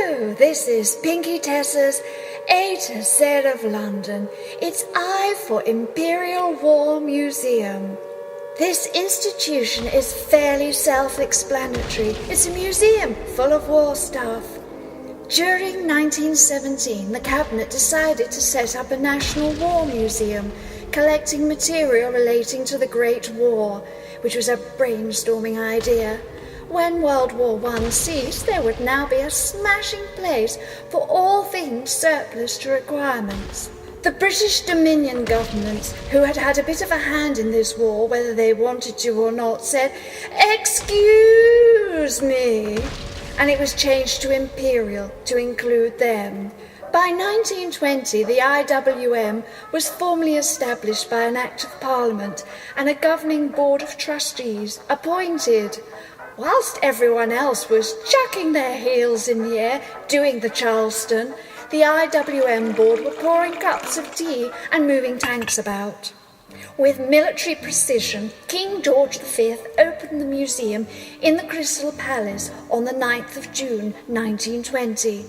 Hello, this is Pinkietessa's A-Z of London. It's I for Imperial War Museum. This institution is fairly self-explanatory. It's a museum full of war stuff. During 1917, the Cabinet decided to set up a National War Museum, collecting material relating to the Great War, which was a brainstorming idea. When World War I ceased, there would now be a smashing place for all things surplus to requirements. The British Dominion government, who had had a bit of a hand in this war, whether they wanted to or not, said, "Excuse me," and it was changed to Imperial to include them. By 1920, the IWM was formally established by an Act of Parliament and a governing board of trustees appointed. Whilst everyone else was chucking their heels in the air, doing the Charleston, the IWM board were pouring cups of tea and moving tanks about. With military precision, King George V opened the museum in the Crystal Palace on the 9th of June 1920.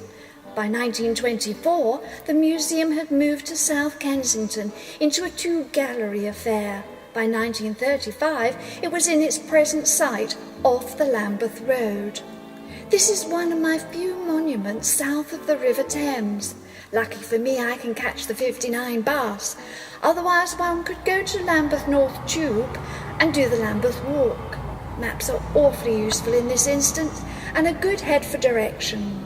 By 1924, the museum had moved to South Kensington into a two-gallery affair. By 1935, it was in its present site off the Lambeth Road. This is one of my few monuments south of the River Thames. Lucky for me, I can catch the 59 bus. Otherwise, one could go to Lambeth North Tube and do the Lambeth Walk. Maps are awfully useful in this instance and a good head for direction.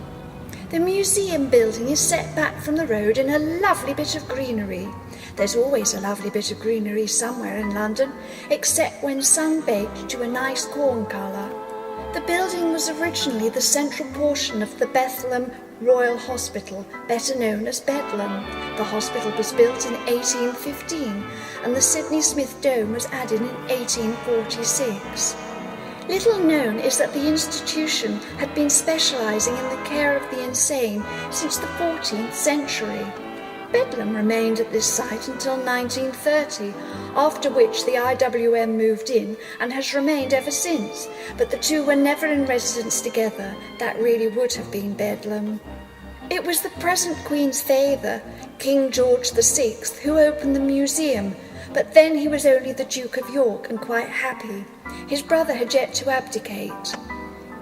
The museum building is set back from the road in a lovely bit of greenery. There's always a lovely bit of greenery somewhere in London, except when sun-baked to a nice corn colour. The building was originally the central portion of the Bethlehem Royal Hospital, better known as Bedlam. The hospital was built in 1815 and the Sidney Smith Dome was added in 1846. Little known is that the institution had been specialising in the care of the insane since the 14th century. Bedlam remained at this site until 1930, after which the IWM moved in and has remained ever since, but the two were never in residence together. That really would have been Bedlam. It was the present Queen's father, King George VI, who opened the museum, but then he was only the Duke of York and quite happy. His brother had yet to abdicate.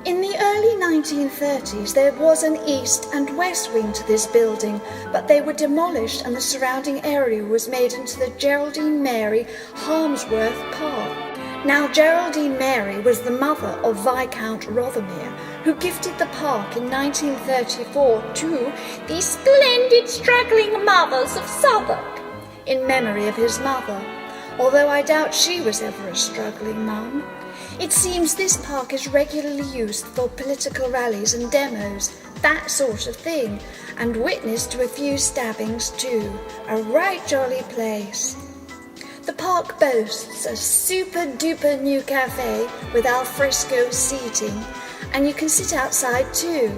In the early 1930s, there was an east and west wing to this building, but they were demolished and the surrounding area was made into the Geraldine Mary Harmsworth Park. Now, Geraldine Mary was the mother of Viscount Rothermere, who gifted the park in 1934 to the splendid struggling mothers of Southwark, in memory of his mother, although I doubt she was ever a struggling mum. It seems this park is regularly used for political rallies and demos, that sort of thing, and witness to a few stabbings too. A right jolly place. The park boasts a super-duper new cafe with alfresco seating, and you can sit outside too.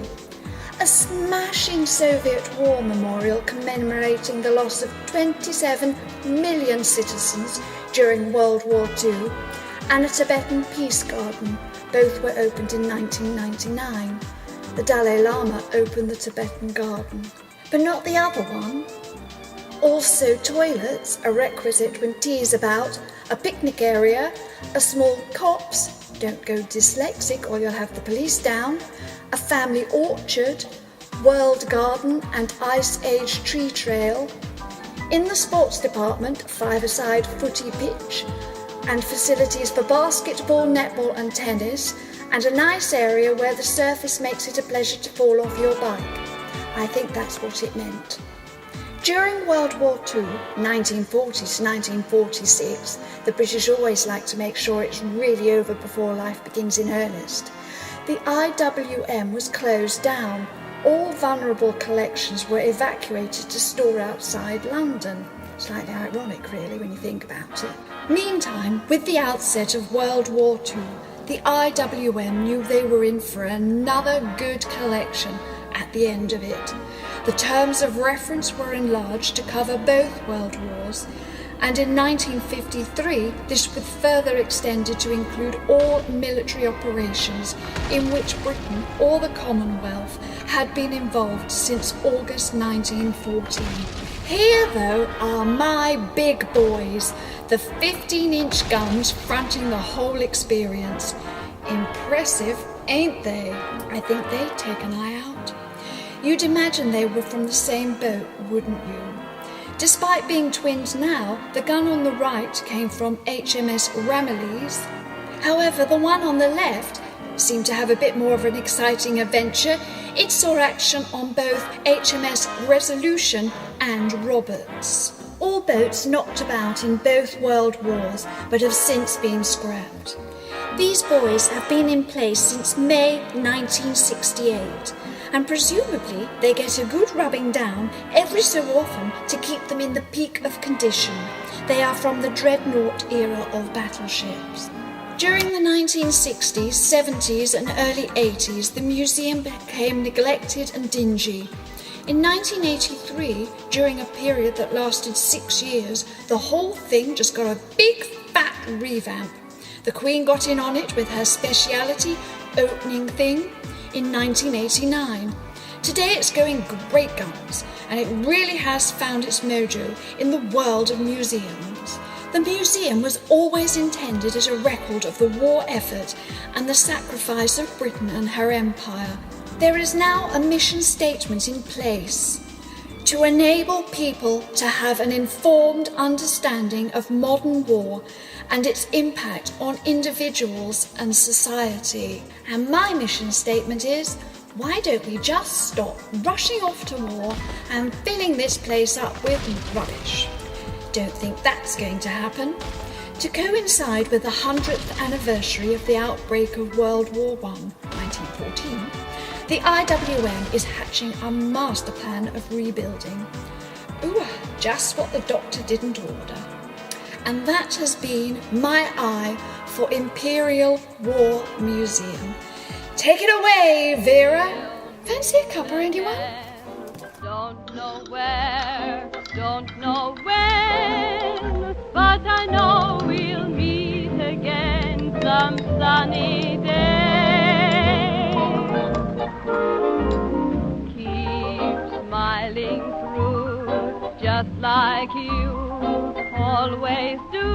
A smashing Soviet war memorial commemorating the loss of 27 million citizens during World War II, and a Tibetan peace garden. Both were opened in 1999. The Dalai Lama opened the Tibetan garden, but not the other one. Also toilets, a requisite when tea's about, a picnic area, a small copse, don't go dyslexic or you'll have the police down, a family orchard, world garden and ice age tree trail. In the sports department, a five-a-side footy pitch, and facilities for basketball, netball and tennis, and a nice area where the surface makes it a pleasure to fall off your bike. I think that's what it meant. During World War II, 1940 to 1946, the British always like to make sure it's really over before life begins in earnest. The IWM was closed down. All vulnerable collections were evacuated to store outside London. Slightly ironic, really, when you think about it. Meantime, with the outset of World War II, the IWM knew they were in for another good collection at the end of it. The terms of reference were enlarged to cover both world wars, and in 1953 this was further extended to include all military operations in which Britain or the Commonwealth had been involved since August 1914. Here, though, are my big boys, the 15-inch guns fronting the whole experience. Impressive, ain't they? I think they'd take an eye out. You'd imagine they were from the same boat, wouldn't you? Despite being twins now, the gun on the right came from HMS Ramillies. However, the one on the left seemed to have a bit more of an exciting adventure. It saw action on both HMS Resolution and Roberts. All boats knocked about in both world wars, but have since been scrapped. These boys have been in place since May 1968, and presumably they get a good rubbing down every so often to keep them in the peak of condition. They are from the dreadnought era of battleships. During the 1960s, 70s and early 80s, the museum became neglected and dingy. In 1983, during a period that lasted 6 years, the whole thing just got a big fat revamp. The Queen got in on it with her speciality opening thing in 1989. Today it's going great guns, and it really has found its mojo in the world of museums. The museum was always intended as a record of the war effort and the sacrifice of Britain and her empire. There is now a mission statement in place to enable people to have an informed understanding of modern war and its impact on individuals and society. And my mission statement is, why don't we just stop rushing off to war and filling this place up with rubbish? Don't think that's going to happen. To coincide with the 100th anniversary of the outbreak of World War I, 1914, the IWM is hatching a master plan of rebuilding. Ooh, just what the doctor didn't order. And that has been my eye for Imperial War Museum. Take it away, Vera. Fancy a cuppa, anyone? Don't know where, don't know when, but I know we'll meet again some sunny day. Keep smiling through, just like you always do.